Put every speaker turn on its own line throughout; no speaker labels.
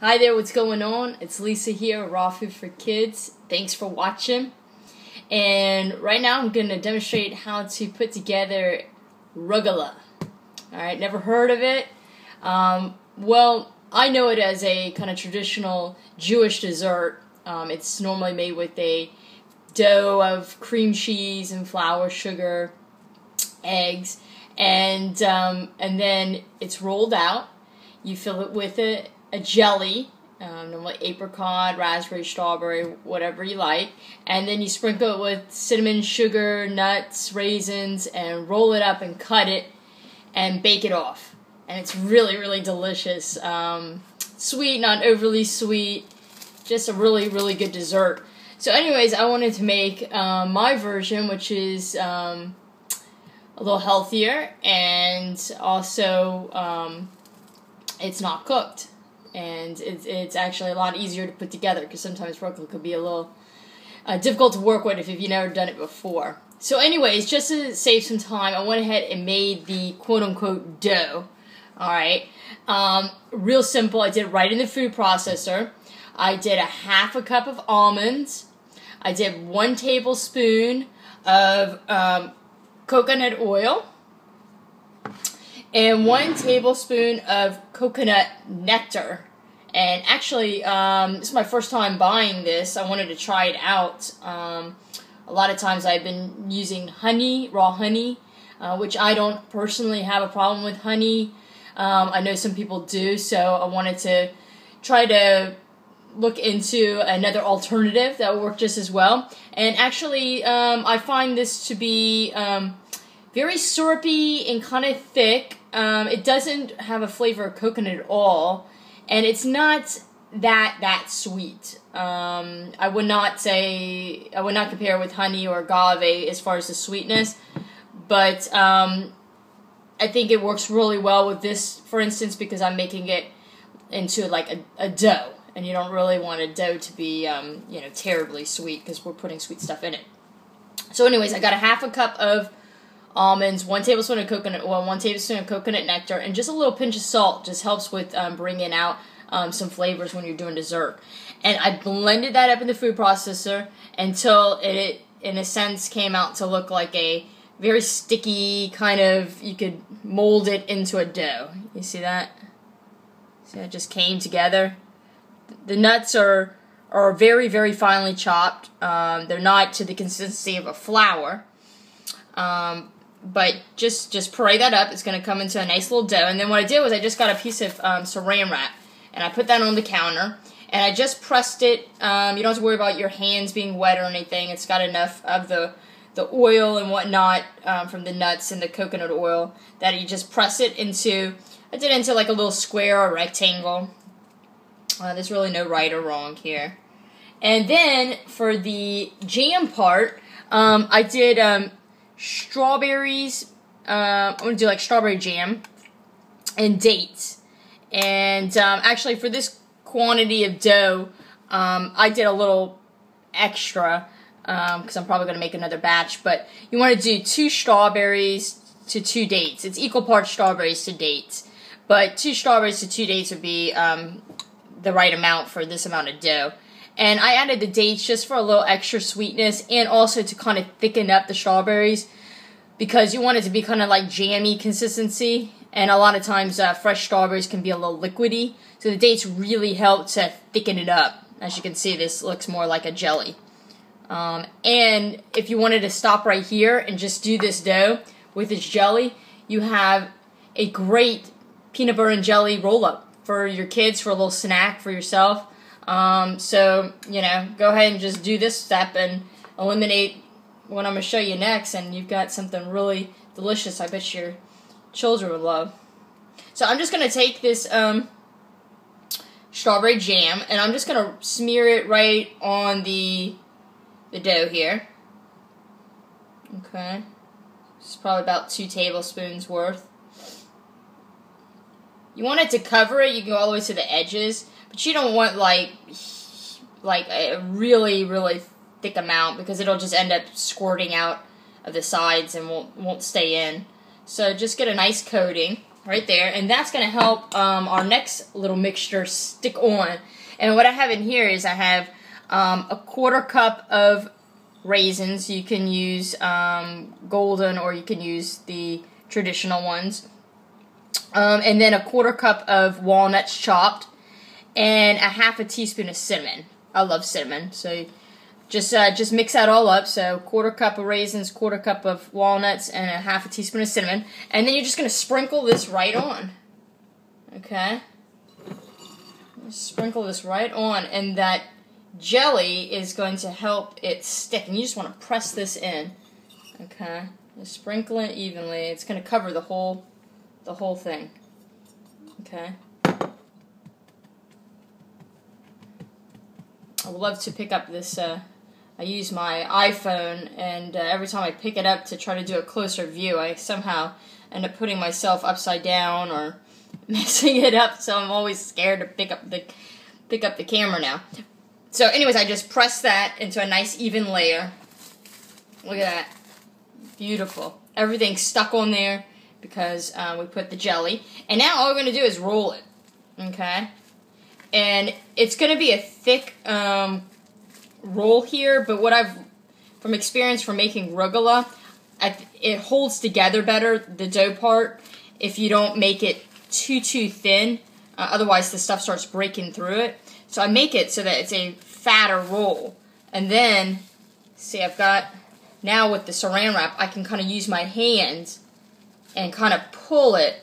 Hi there, what's going on? It's Lisa here, Raw Food for Kids. Thanks for watching. And right now I'm going to demonstrate how to put together Rugelach. Alright, never heard of it. Well, I know it as a kind of traditional Jewish dessert. It's normally made with a dough of cream cheese and flour, sugar, eggs, and then it's rolled out. You fill it with a jelly, normally apricot, raspberry, strawberry, whatever you like, and then you sprinkle it with cinnamon, sugar, nuts, raisins, and roll it up and cut it and bake it off. And it's really, really delicious. Sweet, not overly sweet, just a really, really good dessert. So anyways, I wanted to make my version, which is a little healthier, and also it's not cooked, and it's actually a lot easier to put together, because sometimes Rugelach could be a little difficult to work with if you've never done it before. So anyways, just to save some time, I went ahead and made the quote-unquote dough. Alright, real simple. I did it right in the food processor. I did a half a cup of almonds. I did 1 tablespoon of coconut oil, and 1 tablespoon of coconut nectar. And actually, this is my first time buying this. I wanted to try it out. A lot of times I've been using honey, raw honey, which I don't personally have a problem with honey. I know some people do, so I wanted to try to look into another alternative that will work just as well. And actually, I find this to be very syrupy and kind of thick. It doesn't have a flavor of coconut at all, and it's not that sweet. I would not compare it with honey or agave as far as the sweetness, but I think it works really well with this, for instance, because I'm making it into like a dough, and you don't really want a dough to be terribly sweet, because we're putting sweet stuff in it. So anyways, I got a half a cup of almonds, 1 tablespoon of coconut oil, 1 tablespoon of coconut nectar, and just a little pinch of salt. Just helps with bringing out some flavors when you're doing dessert. And I blended that up in the food processor until it, in a sense, came out to look like a very sticky kind of, you could mold it into a dough. You see that? See, it just came together. The nuts are very, very finely chopped. They're not to the consistency of a flour. But just puree that up. It's going to come into a nice little dough. And then what I did was I just got a piece of saran wrap, and I put that on the counter, and I just pressed it. You don't have to worry about your hands being wet or anything. It's got enough of the oil and whatnot from the nuts and the coconut oil that you just press it into. I did it into like a little square or rectangle. There's really no right or wrong here. And then for the jam part, I did strawberries. I'm going to do like strawberry jam and dates. And actually for this quantity of dough, I did a little extra because I'm probably going to make another batch. But you want to do 2 strawberries to 2 dates. It's equal parts strawberries to dates. But 2 strawberries to 2 dates would be the right amount for this amount of dough. And I added the dates just for a little extra sweetness, and also to kind of thicken up the strawberries, because you want it to be kind of like jammy consistency, and a lot of times fresh strawberries can be a little liquidy, so the dates really help to thicken it up. As you can see, this looks more like a jelly. And if you wanted to stop right here and just do this dough with this jelly, you have a great peanut butter and jelly roll-up for your kids, for a little snack for yourself. So, go ahead and just do this step and eliminate what I'm going to show you next, and you've got something really delicious I bet your children would love. So I'm just going to take this strawberry jam, and I'm just going to smear it right on the dough here. Okay. This is probably about 2 tablespoons worth. You want it to cover it. You can go all the way to the edges, but you don't want like a really, really thick amount, because it'll just end up squirting out of the sides and won't stay in. So just get a nice coating. right there, and that's going to help our next little mixture stick on. And what I have in here is I have a 1/4 cup of raisins. You can use golden, or you can use the traditional ones. And then a 1/4 cup of walnuts chopped, and a 1/2 teaspoon of cinnamon. I love cinnamon, so just mix that all up. So 1/4 cup of raisins, 1/4 cup of walnuts, and a 1/2 teaspoon of cinnamon. And then you're just going to sprinkle this right on. Okay? Sprinkle this right on, and that jelly is going to help it stick. And you just want to press this in. Okay? Just sprinkle it evenly. It's going to cover the whole thing. Okay? I would love to pick up this, I use my iPhone, and every time I pick it up to try to do a closer view, I somehow end up putting myself upside down or messing it up, so I'm always scared to pick up the camera now. So anyways, I just press that into a nice even layer. Look at that. Beautiful. Everything's stuck on there because we put the jelly. And now all we're going to do is roll it. Okay? And it's going to be a thick roll here, but what I've, from experience from making rugelach, it holds together better, the dough part, if you don't make it too thin. Otherwise the stuff starts breaking through it. So I make it so that it's a fatter roll. And then, see, I've got, now with the saran wrap, I can kind of use my hands and kind of pull it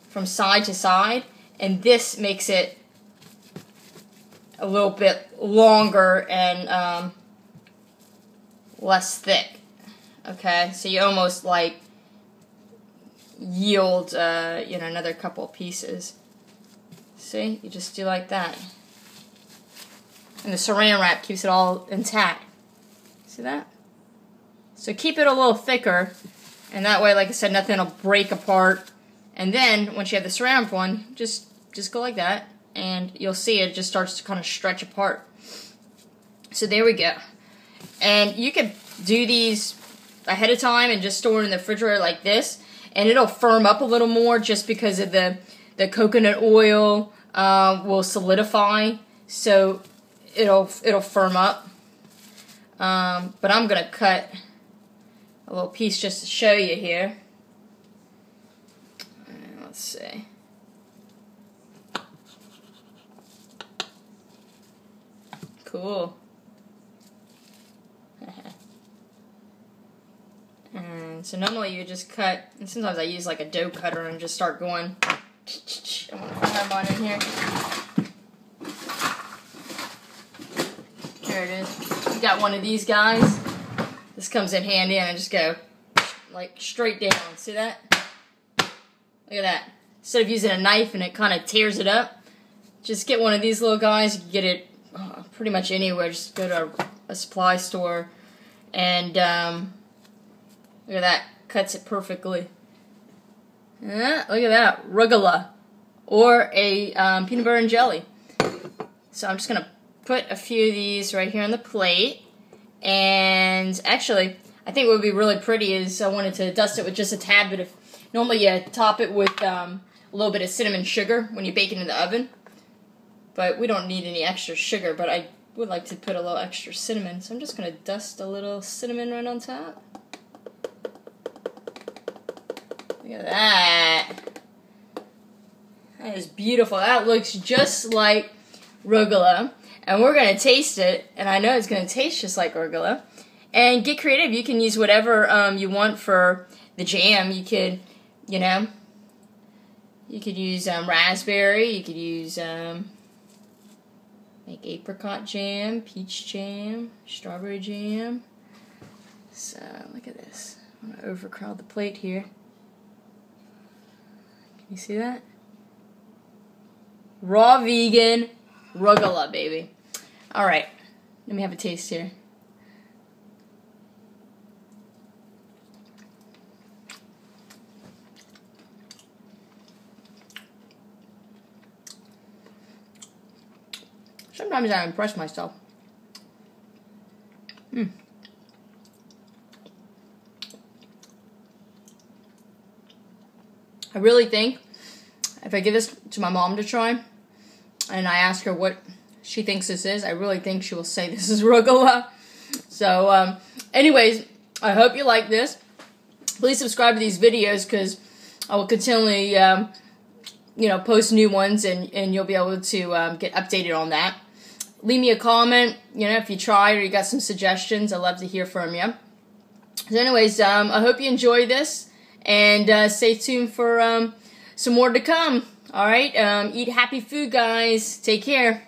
from side to side. And this makes it a little bit longer and less thick. Okay, so you almost like yield, another couple of pieces. See, you just do like that, and the saran wrap keeps it all intact. See that? So keep it a little thicker, and that way, like I said, nothing will break apart. And then once you have the saran wrap on, just go like that, and you'll see it just starts to kind of stretch apart. So there we go. And you could do these ahead of time and just store it in the refrigerator like this, and it'll firm up a little more just because of the coconut oil will solidify, so it'll firm up. But I'm gonna cut a little piece just to show you here. Let's see. Cool. And so normally you just cut, and sometimes I use like a dough cutter and just start going. I'm gonna have mine in here. There it is. You got one of these guys. This comes in handy, and I just go like straight down. See that? Look at that. Instead of using a knife and it kind of tears it up, just get one of these little guys. You can get it pretty much anywhere. Just go to a supply store, and look at that. Cuts it perfectly. Yeah, look at that. Rugelach, or a peanut butter and jelly. So I'm just going to put a few of these right here on the plate. And actually, I think what would be really pretty is I wanted to dust it with just a tad bit of, normally you top it with a little bit of cinnamon sugar when you bake it in the oven. But we don't need any extra sugar, but I would like to put a little extra cinnamon. So I'm just going to dust a little cinnamon right on top. Look at that. That is beautiful. That looks just like rugelach. And we're going to taste it, and I know it's going to taste just like rugelach. And get creative. You can use whatever you want for the jam. You could, you could use raspberry. You could use like apricot jam, peach jam, strawberry jam. So look at this. I'm going to overcrowd the plate here. Can you see that? Raw vegan rugelach, baby. Alright, let me have a taste here. Sometimes I impress myself. I really think if I give this to my mom to try, and I ask her what she thinks this is, I really think she will say this is Rugelach. So, anyways, I hope you like this. Please subscribe to these videos, because I will continually, post new ones, and you'll be able to get updated on that. Leave me a comment, if you tried or you got some suggestions. I'd love to hear from you. So anyways, I hope you enjoy this, and stay tuned for some more to come. Alright, eat happy food, guys. Take care.